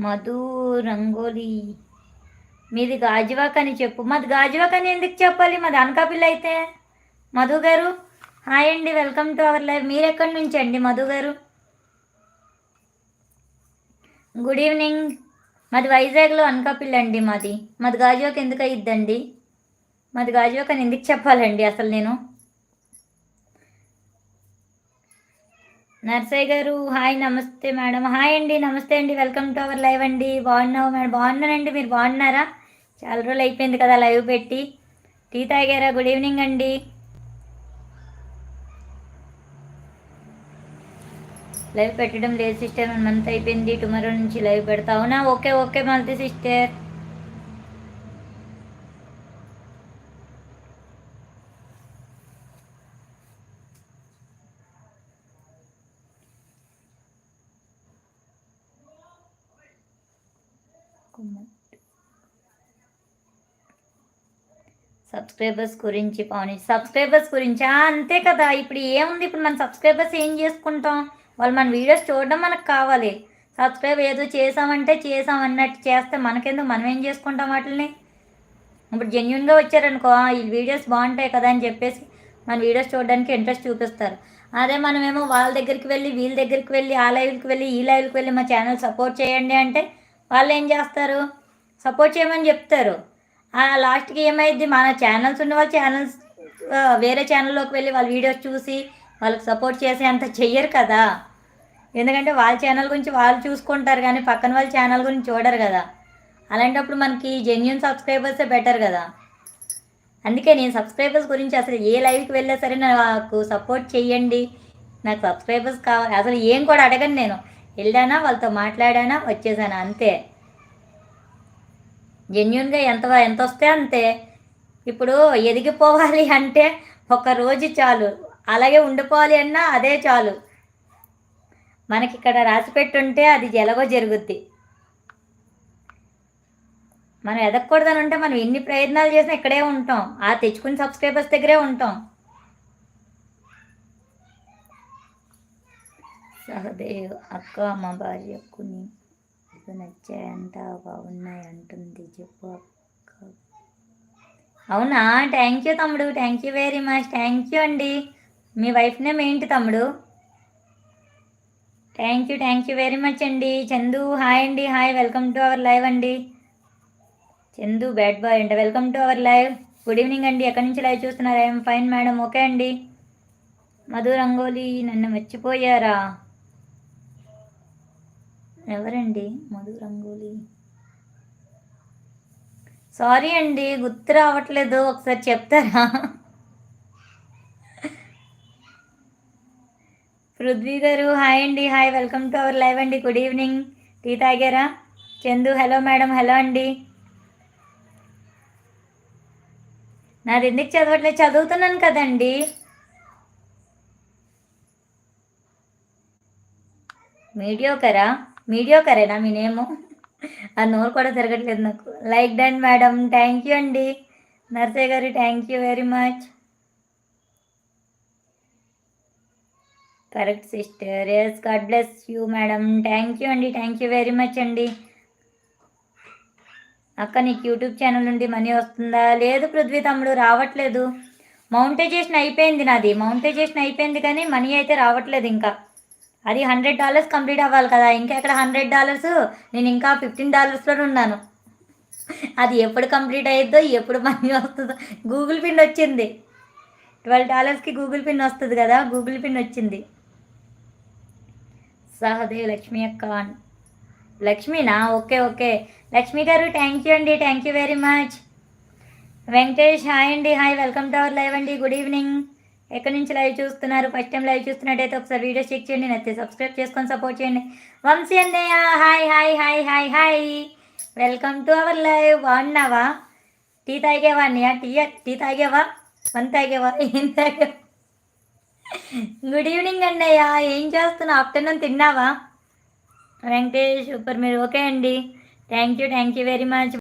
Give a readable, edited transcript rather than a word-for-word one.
మధు రంగోలి. మీది గాజువాక్ అని చెప్పు. మాది గాజువాక్ అని ఎందుకు చెప్పాలి? మాది అనకాపల్లి అయితే. మధు గారు హాయ్ అండి, వెల్కమ్ టు అవర్ లైవ్. మీరు ఎక్కడి నుంచి అండి మధు గారు? Good evening. మాది వైజాగ్లో అనకాపల్లి అండి. మాది గాజువాక్ ఎందుకు అయ్యిద్దండి? మాది గాజువాక్ అని ఎందుకు చెప్పాలండి అసలు నేను? నర్సయ్య గారు హాయ్, నమస్తే మేడం. హాయ్ అండి, నమస్తే అండి, వెల్కమ్ టు అవర్ లైవ్ అండి. బాగున్నావు మేడం? బాగున్నానండి, మీరు బాగున్నారా? చాలా రోజులు అయిపోయింది కదా లైవ్ పెట్టి. టీ తాగారా? గుడ్ ఈవినింగ్ అండి. లైవ్ పెట్టడం లేదు సిస్టర్, 1 మంత్ అయిపోయింది. టుమారో నుంచి లైవ్ పెడతా. అవునా? Okay okay multi sister. Subscribers గురించి పవని, సబ్స్క్రైబర్స్ గురించా? అంతే కదా. ఇప్పుడు ఏముంది, ఇప్పుడు మన సబ్స్క్రైబర్స్ ఏం చేసుకుంటాం? వాళ్ళు మన వీడియోస్ చూడడం మనకు కావాలి. సబ్స్క్రైబ్ ఏదో చేసామంటే చేసాం అన్నట్టు చేస్తే మనకెందుకు, మనం ఏం చేసుకుంటాం వాటిని? ఇప్పుడు జెన్యున్గా వచ్చారనుకో, ఈ వీడియోస్ బాగుంటాయి కదా అని చెప్పేసి మన వీడియోస్ చూడడానికి ఇంట్రెస్ట్ చూపిస్తారు. అదే మనమేమో వాళ్ళ దగ్గరికి వెళ్ళి వీళ్ళ దగ్గరికి వెళ్ళి ఆ లైవ్కి వెళ్ళి ఈ లైవ్కి వెళ్ళి మా ఛానల్ సపోర్ట్ చేయండి అంటే వాళ్ళు ఏం చేస్తారు? సపోర్ట్ చేయమని చెప్తారు. లాస్ట్కి ఏమైద్ది, మన ఛానల్స్ ఉన్న వాళ్ళ ఛానల్స్ వేరే ఛానల్లోకి వెళ్ళి వాళ్ళ వీడియోస్ చూసి వాళ్ళకి సపోర్ట్ చేసే అంత చెయ్యరు కదా. ఎందుకంటే వాళ్ళ ఛానల్ గురించి వాళ్ళు చూసుకుంటారు కానీ పక్కన వాళ్ళ ఛానల్ గురించి చూడరు కదా. అలాంటప్పుడు మనకి జెన్యున్ సబ్స్క్రైబర్సే బెటర్ కదా. అందుకే నేను సబ్స్క్రైబర్స్ గురించి అసలు ఏ లైవ్కి వెళ్ళా సరే నాకు సపోర్ట్ చేయండి, నాకు సబ్స్క్రైబర్స్ కావాలి అసలు ఏం కూడా అడగను. నేను వెళ్ళానా, వాళ్ళతో మాట్లాడానా, వచ్చేసానా, అంతే. జెన్యున్గా ఎంత వస్తే అంతే. ఇప్పుడు ఎదిగిపోవాలి అంటే ఒక రోజు చాలు, అలాగే ఉండిపోవాలి అన్నా అదే చాలు. మనకి ఇక్కడ రాసి పెట్టుంటే అది ఎలాగో జరుగుద్ది. మనం ఎదగకూడదని ఉంటే మనం ఎన్ని ప్రయత్నాలు చేసినా ఇక్కడే ఉంటాం, ఆ తెచ్చుకుని సబ్స్క్రైబర్స్ దగ్గరే ఉంటాం. సహదేవ్ అక్క, మా భార్యకు నీకు నచ్చాయంట, బాగున్నాయి అంటుంది, చెప్పు అక్క. అవునా? థ్యాంక్ యూ తమ్ముడు, thank you very much, thank you అండి. మీ వైఫ్ నేమ్ ఏంటి తమ్ముడు? థ్యాంక్ యూ వెరీ మచ్ అండి. చందు హాయ్ అండి, hi, welcome to our live అండి. చందు బ్యాడ్ బాయ్ అంట, welcome to our live. Good evening అండి, ఎక్కడి నుంచి లైవ్ చూస్తున్నారు? I'm fine madam. ఓకే అండి. మధు రంగోలి నన్ను మర్చిపోయారా? ఎవరండి మధు రంగోలి? సారీ అండి, గుర్తు రావట్లేదు, ఒకసారి చెప్తారా? పృథ్వీ గారు హాయ్ అండి, hi, welcome to our live అండి. Good evening. టీ తాగారా? చందు హలో మేడం, హలో అండి. నాది ఎందుకు చదవట్లేదు? చదువుతున్నాను కదండి. మీడియోకరేనా మీ నేము? ఆ నోరు కూడా తిరగట్లేదు నాకు. Like done madam, thank you అండి. Narsaiah garu thank you very much. Correct sister, yes, God bless you madam, thank you అండి, థ్యాంక్ యూ వెరీ మచ్ అండి. అక్క నీకు యూట్యూబ్ ఛానల్ నుండి మనీ వస్తుందా? లేదు పృథ్వీ తమ్ముడు, రావట్లేదు. మౌంటైజేషన్ అయిపోయింది నాది, మౌంటైజేషన్ అయిపోయింది కానీ మనీ అయితే రావట్లేదు ఇంకా. అది $100 కంప్లీట్ అవ్వాలి కదా, ఇంకా ఎక్కడ $100? నేను ఇంకా $15లో ఉన్నాను. అది ఎప్పుడు కంప్లీట్ అయ్యిద్దో, ఎప్పుడు మనీ వస్తుందో. గూగుల్ పిన్ వచ్చింది, $12కి గూగుల్ పిన్ వస్తుంది కదా, గూగుల్ పిన్ వచ్చింది. సహదేవ్ లక్ష్మి అక్క, లక్ష్మీనా? ఓకే ఓకే లక్ష్మి గారు, థ్యాంక్ యూ అండి, thank you very much. Venkatesh hi అండి, hi, welcome to our live అండి. Good evening. ఎక్కడి నుంచి లైవ్ చూస్తున్నారు? ఫస్ట్ టైం లైవ్ చూస్తున్నట్టయితే ఒకసారి వీడియో చెక్ చేయండి, నచ్చితే సబ్స్క్రైబ్ చేసుకొని సపోర్ట్ చేయండి. వంశీ అన్నయ్య hi hi hi hi hi, welcome to our live. బాగున్నావా? టీ తాగేవా అన్నయ్య? టీ తాగేవా? తాగేవా? ఏం తాగేవా? గుడ్ ఈవినింగ్ అన్నయ్య, ఏం చేస్తున్నావు? ఆఫ్టర్నూన్ తిన్నావా? వెంకటేష్ సూపర్, మీరు ఓకే అండి. Thank you very much.